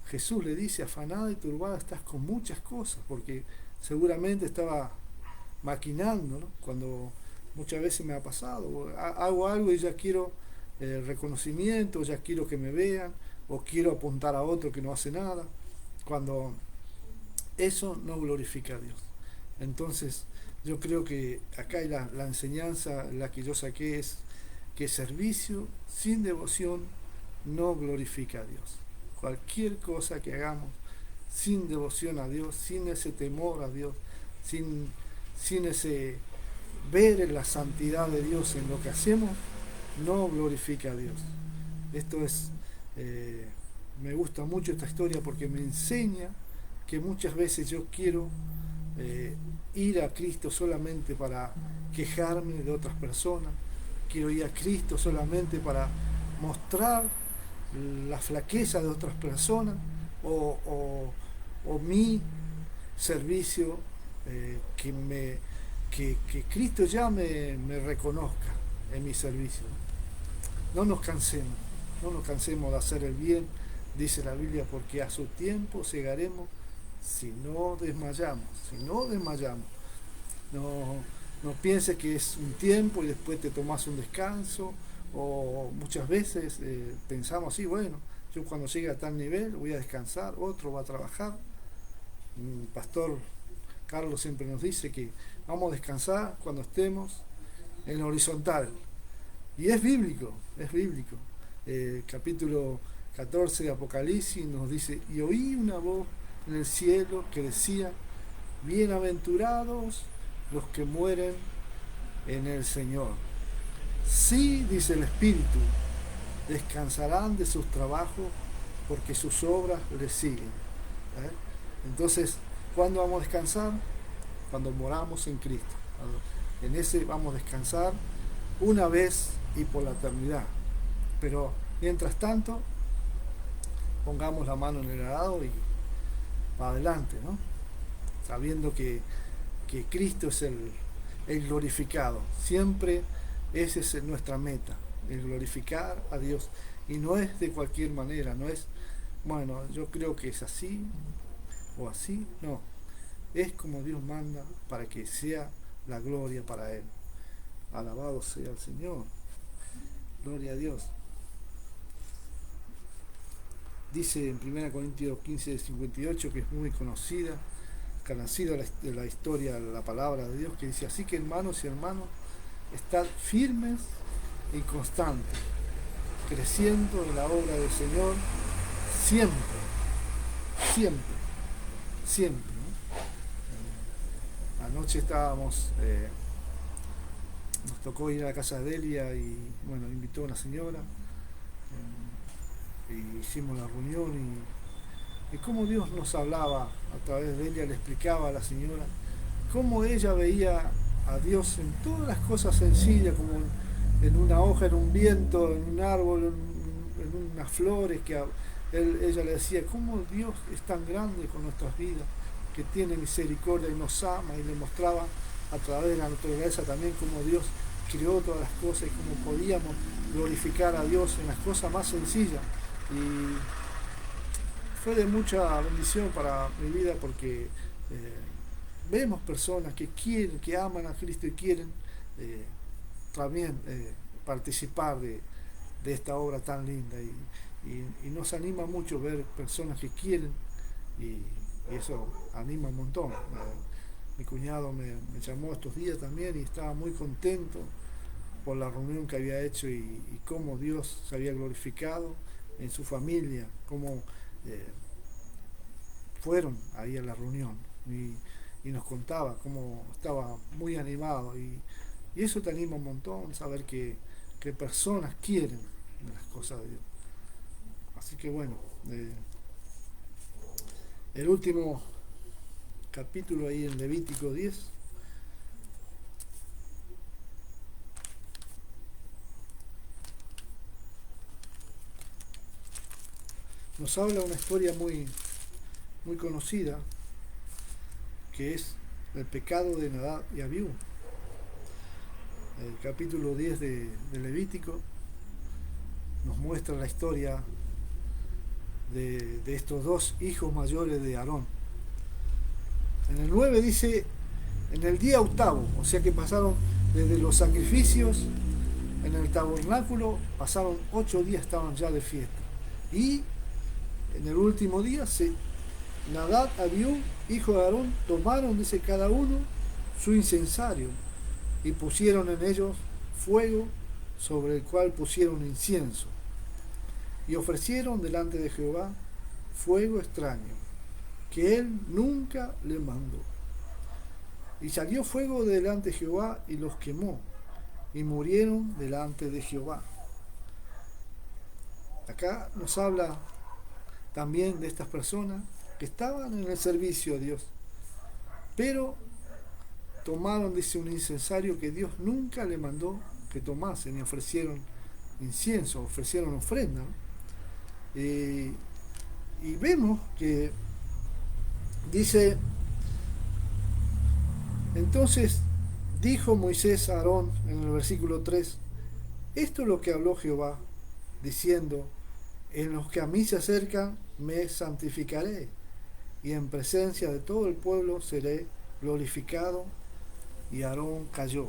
Jesús le dice: afanada y turbada estás con muchas cosas, porque seguramente estaba maquinando, ¿no? Cuando muchas veces me ha pasado, hago algo y ya quiero reconocimiento, ya quiero que me vean, o quiero apuntar a otro que no hace nada, cuando eso no glorifica a Dios. Entonces yo creo que acá hay la enseñanza, la que yo saqué, es que servicio sin devoción no glorifica a Dios. Cualquier cosa que hagamos sin devoción a Dios, sin ese temor a Dios, sin ese ver en la santidad de Dios en lo que hacemos, no glorifica a Dios. Esto es, me gusta mucho esta historia porque me enseña que muchas veces yo quiero ir a Cristo solamente para quejarme de otras personas, quiero ir a Cristo solamente para mostrar la flaqueza de otras personas o mi servicio, que Cristo ya me reconozca en mi servicio. No nos cansemos de hacer el bien, dice la Biblia, porque a su tiempo segaremos si no desmayamos. No pienses que es un tiempo y después te tomas un descanso, o muchas veces pensamos así, bueno, yo cuando llegue a tal nivel voy a descansar, otro va a trabajar. El pastor Carlos siempre nos dice que vamos a descansar cuando estemos en la horizontal, y es bíblico. Capítulo 14 de Apocalipsis nos dice: y oí una voz en el cielo que decía: bienaventurados los que mueren en el Señor. Sí, dice el Espíritu, descansarán de sus trabajos, porque sus obras les siguen. Entonces, ¿cuándo vamos a descansar? Cuando moramos en Cristo. En ese vamos a descansar una vez y por la eternidad. Pero mientras tanto, pongamos la mano en el arado y para adelante, ¿no? Sabiendo que Cristo es el glorificado. Siempre esa es nuestra meta, el glorificar a Dios. Y no es de cualquier manera, no es, bueno, yo creo que es así o así, no. Es como Dios manda, para que sea la gloria para Él. Alabado sea el Señor. Gloria a Dios. Dice en 1 Corintios 15:58, que es muy conocida, de la historia, la palabra de Dios, que dice: así que, hermanos y hermanas, estad firmes y constantes, creciendo en la obra del Señor, siempre, ¿no? Anoche estábamos, nos tocó ir a la casa de Delia y bueno, invitó a una señora, y hicimos la reunión y cómo Dios nos hablaba a través de ella, le explicaba a la señora cómo ella veía a Dios en todas las cosas sencillas, como en una hoja, en un viento, en un árbol, en unas flores, ella le decía, cómo Dios es tan grande con nuestras vidas, que tiene misericordia y nos ama, y le mostraba a través de la naturaleza también cómo Dios creó todas las cosas y cómo podíamos glorificar a Dios en las cosas más sencillas. Y fue de mucha bendición para mi vida porque vemos personas que quieren, que aman a Cristo y quieren eh, también participar de esta obra tan linda y nos anima mucho ver personas que quieren y eso anima un montón. Mi cuñado me llamó estos días también y estaba muy contento por la reunión que había hecho y cómo Dios se había glorificado en su familia, cómo eh, fueron ahí a la reunión y nos contaba cómo estaba muy animado y eso te anima un montón, saber que personas quieren las cosas de Dios. Así que bueno, el último capítulo ahí en Levítico 10 nos habla una historia muy conocida que es el pecado de Nadab y Abiú. El capítulo 10 de Levítico nos muestra la historia de estos dos hijos mayores de Aarón. En el 9 dice, en el día octavo, o sea que pasaron desde los sacrificios en el tabernáculo, pasaron 8 días, estaban ya de fiesta. Y en el último día, Nadab, Abiú, hijo de Aarón, tomaron, dice, cada uno su incensario y pusieron en ellos fuego sobre el cual pusieron incienso y ofrecieron delante de Jehová fuego extraño que él nunca le mandó. Y salió fuego delante de Jehová y los quemó y murieron delante de Jehová. Acá nos habla también de estas personas que estaban en el servicio a Dios, pero tomaron, dice, un incensario que Dios nunca le mandó que tomasen y ofrecieron incienso, ofrecieron ofrenda, ¿no? Y vemos que dice, entonces dijo Moisés a Aarón en el versículo 3, esto es lo que habló Jehová, diciendo, en los que a mí se acercan me santificaré, y en presencia de todo el pueblo seré glorificado. Y Aarón cayó.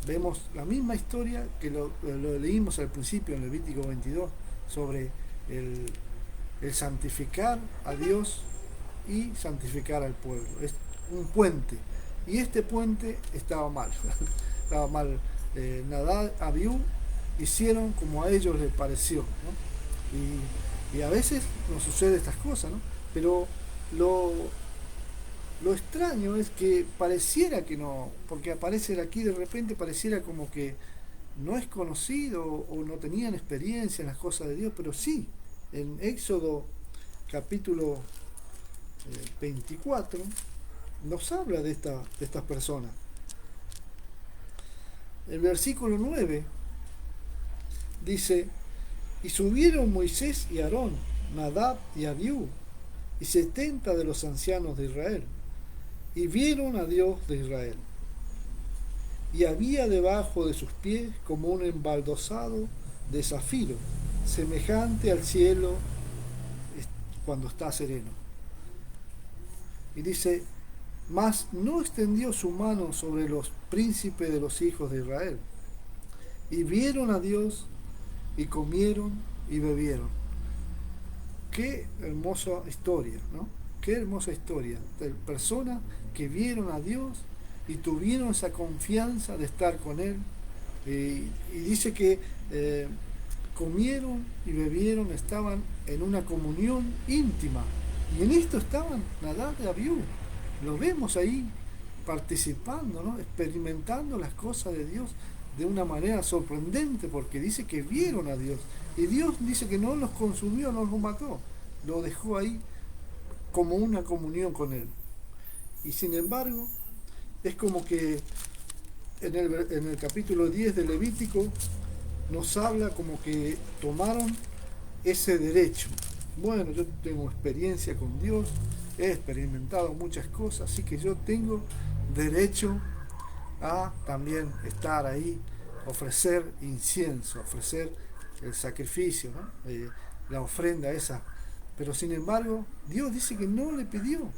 Vemos la misma historia que lo leímos al principio en Levítico 22 sobre el santificar a Dios y santificar al pueblo. Es un puente y este puente estaba mal. Estaba mal. Nadab, Abiú hicieron como a ellos les pareció, ¿no? Y a veces nos sucede estas cosas, ¿no? Pero lo extraño es que pareciera que no, porque aparece aquí de repente, pareciera como que no es conocido o no tenían experiencia en las cosas de Dios, pero sí, en Éxodo capítulo 24 nos habla de estas personas. El versículo 9 dice, y subieron Moisés y Aarón, Nadab y Abiú, y 70 de los ancianos de Israel, y vieron a Dios de Israel. Y había debajo de sus pies como un embaldosado de zafiro, semejante al cielo cuando está sereno. Y dice, mas no extendió su mano sobre los príncipes de los hijos de Israel. Y vieron a Dios, y comieron y bebieron. Qué hermosa historia, ¿no? Qué hermosa historia de personas que vieron a Dios y tuvieron esa confianza de estar con Él. Y dice que comieron y bebieron, estaban en una comunión íntima. Y en esto estaban Nadab y Abiú. Lo vemos ahí participando, ¿no? Experimentando las cosas de Dios, de una manera sorprendente, porque dice que vieron a Dios. Y Dios dice que no los consumió, no los mató. Lo dejó ahí como una comunión con Él. Y sin embargo, es como que en el capítulo 10 de Levítico nos habla como que tomaron ese derecho. Bueno, yo tengo experiencia con Dios, he experimentado muchas cosas, así que yo tengo derecho a también estar ahí, ofrecer incienso, ofrecer el sacrificio, ¿no? La ofrenda esa. Pero sin embargo, Dios dice que no le pidió.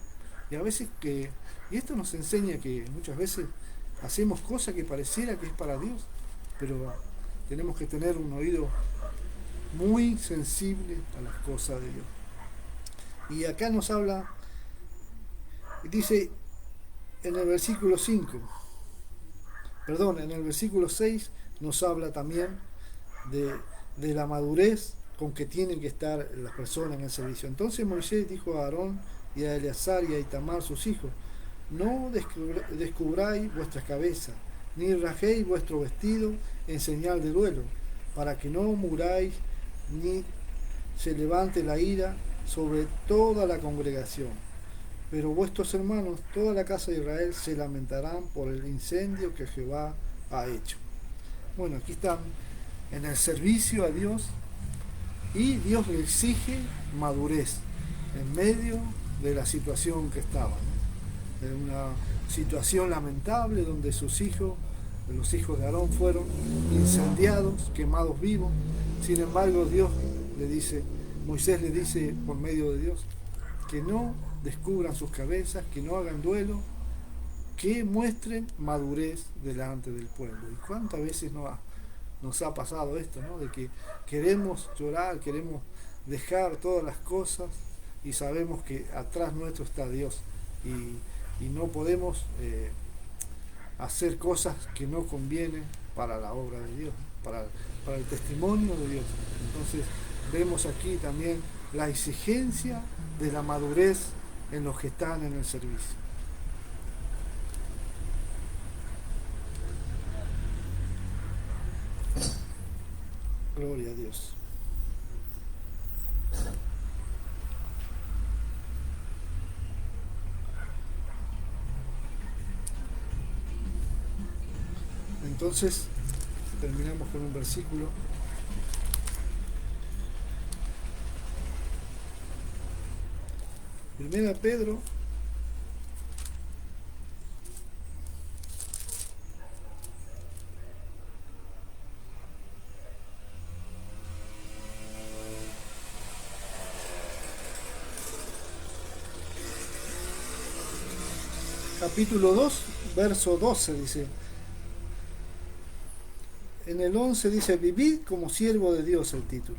Y a veces y esto nos enseña que muchas veces hacemos cosas que pareciera que es para Dios, pero tenemos que tener un oído muy sensible a las cosas de Dios. Y acá nos habla, dice en el versículo 5, perdón, en el versículo 6 nos habla también de, de la madurez con que tienen que estar las personas en el servicio. Entonces Moisés dijo a Aarón y a Eleazar y a Itamar sus hijos: no descubráis vuestras cabezas, ni rajéis vuestro vestido en señal de duelo, para que no muráis ni se levante la ira sobre toda la congregación. Pero vuestros hermanos, toda la casa de Israel, se lamentarán por el incendio que Jehová ha hecho. Bueno, aquí están en el servicio a Dios, y Dios le exige madurez en medio de la situación que estaban, ¿no? De una situación lamentable donde sus hijos, los hijos de Aarón, fueron incendiados, quemados vivos. Sin embargo, Moisés le dice por medio de Dios que no descubran sus cabezas, que no hagan duelo, que muestren madurez delante del pueblo. ¿Y cuántas veces nos ha pasado esto, ¿no? De que queremos llorar, queremos dejar todas las cosas y sabemos que atrás nuestro está Dios, y no podemos hacer cosas que no convienen para la obra de Dios, ¿no? para el testimonio de Dios. Entonces vemos aquí también la exigencia de la madurez en los que están en el servicio. Gloria a Dios. Entonces, terminamos con un versículo. Primera Pedro, capítulo 2, verso 12 dice. En el 11 dice: vivid como siervo de Dios, el título.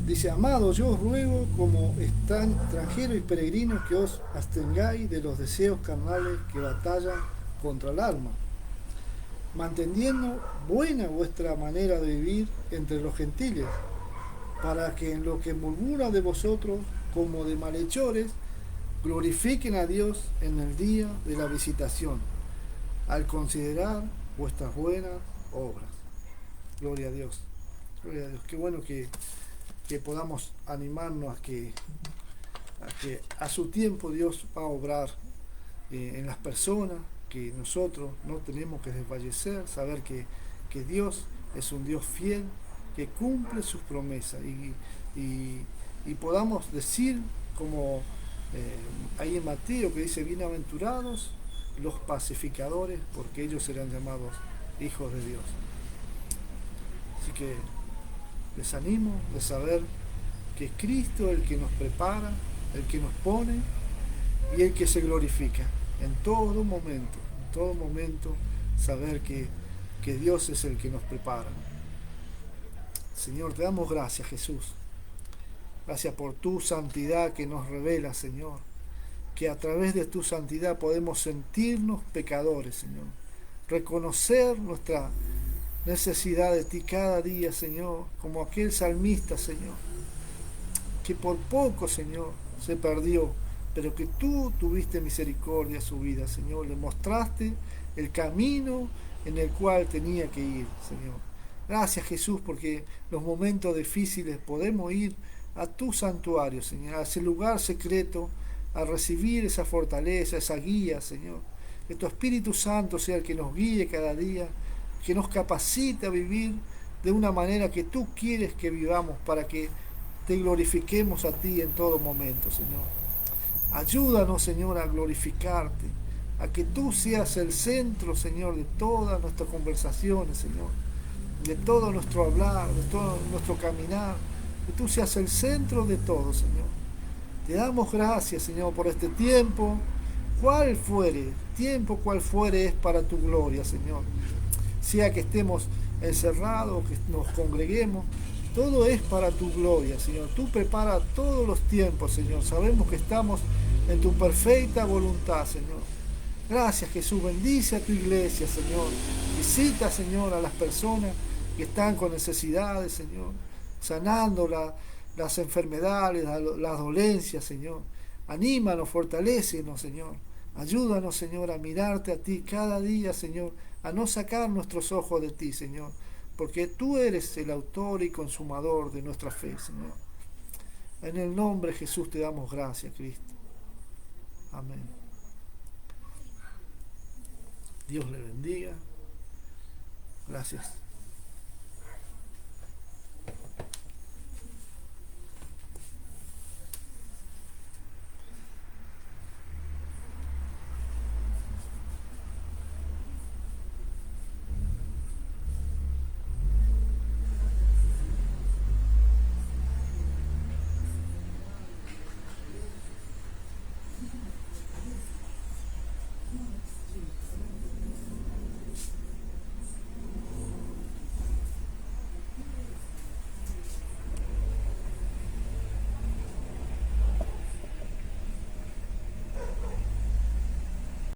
Dice: amado, yo os ruego como extranjeros y peregrinos que os abstengáis de los deseos carnales que batallan contra el alma, manteniendo buena vuestra manera de vivir entre los gentiles, para que en lo que murmuran de vosotros como de malhechores, glorifiquen a Dios en el día de la visitación, al considerar vuestras buenas obras. Gloria a Dios. Gloria a Dios. Qué bueno que podamos animarnos a que a su tiempo Dios va a obrar en las personas, que nosotros no tenemos que desfallecer, saber que Dios es un Dios fiel, que cumple sus promesas, y podamos decir como ahí en Mateo, que dice: bienaventurados los pacificadores, porque ellos serán llamados hijos de Dios. Así que les animo de saber que Cristo es el que nos prepara, el que nos pone y el que se glorifica en todo momento, saber que Dios es el que nos prepara. Señor, te damos gracias, Jesús. Gracias por tu santidad que nos revela, Señor, que a través de tu santidad podemos sentirnos pecadores, Señor, reconocer nuestra necesidad de ti cada día, Señor, como aquel salmista, Señor, que por poco, Señor, se perdió, pero que tú tuviste misericordia a su vida, Señor, le mostraste el camino en el cual tenía que ir, Señor. Gracias, Jesús, porque los momentos difíciles podemos ir a tu santuario, Señor, a ese lugar secreto, a recibir esa fortaleza, esa guía, Señor. Que tu Espíritu Santo sea el que nos guíe cada día, que nos capacite a vivir de una manera que tú quieres que vivamos para que te glorifiquemos a ti en todo momento, Señor. Ayúdanos, Señor, a glorificarte, a que tú seas el centro, Señor, de todas nuestras conversaciones, Señor, de todo nuestro hablar, de todo nuestro caminar, que tú seas el centro de todo, Señor. Te damos gracias, Señor, por este tiempo, cual fuere es para tu gloria, Señor. Sea que estemos encerrados, que nos congreguemos, todo es para tu gloria, Señor. Tú preparas todos los tiempos, Señor. Sabemos que estamos en tu perfecta voluntad, Señor. Gracias, Jesús. Bendice a tu iglesia, Señor. Visita, Señor, a las personas que están con necesidades, Señor. Sanando las enfermedades, las dolencias, Señor. Anímanos, fortalécenos, Señor. Ayúdanos, Señor, a mirarte a ti cada día, Señor. A no sacar nuestros ojos de ti, Señor. Porque tú eres el autor y consumador de nuestra fe, Señor. En el nombre de Jesús te damos gracias, Cristo. Amén. Dios le bendiga. Gracias.